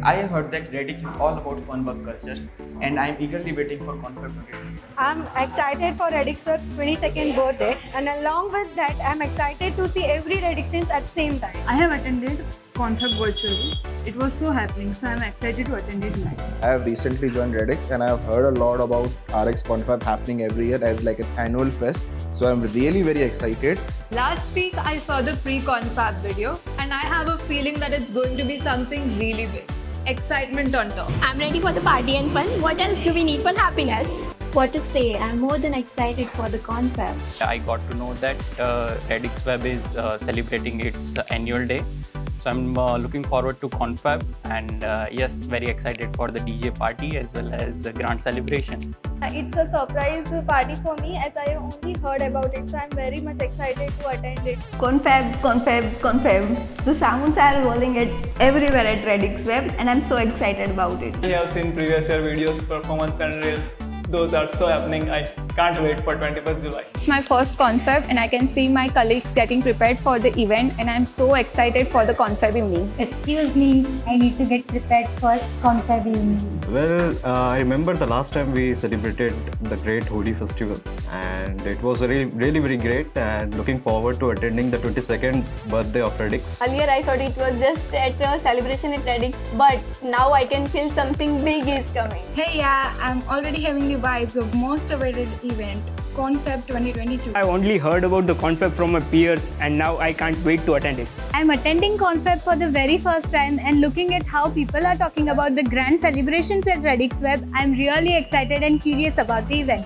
I have heard that Radix is all about fun work culture, and I am eagerly waiting for Confab 2020. I'm excited for Radixweb's 22nd birthday, and along with that, I'm excited to see every Radixians at the same time. I have attended Confab virtually. It was so happening, so I'm excited to attend it live. I have recently joined Radix and I have heard a lot about RXConfab happening every year as like an annual fest. So I'm really very excited. Last week I saw the pre-confab video and I have a feeling that it's going to be something really big. Excitement on top. I'm ready for the party and fun. What else do we need for happiness? What to say, I'm more than excited for the confab. I got to know that Radixweb is celebrating its annual day. So I'm looking forward to Confab and yes, very excited for the DJ party as well as the grand celebration. It's a surprise party for me as I have only heard about it, so I'm very much excited to attend it. Confab, confab, confab. The sounds are rolling it everywhere at Radixweb and I'm so excited about it. I have seen previous year videos, performance and reels. Those are so happening. I can't wait for 21st July. It's my first confab and I can see my colleagues getting prepared for the event and I'm so excited for the confab evening. Excuse me, I need to get prepared for confab evening. Well, I remember the last time we celebrated the Great Holi Festival and it was really very great and looking forward to attending the 22nd birthday of Radix. Earlier I thought it was just at a celebration at Radix, but now I can feel something big is coming. Hey, yeah, I'm already having the vibes of most awaited event, Confab 2022. I only heard about the confab from my peers and now I can't wait to attend it. I'm attending Confab for the very first time and looking at how people are talking about the grand celebrations at Radixweb. I'm really excited and curious about the event.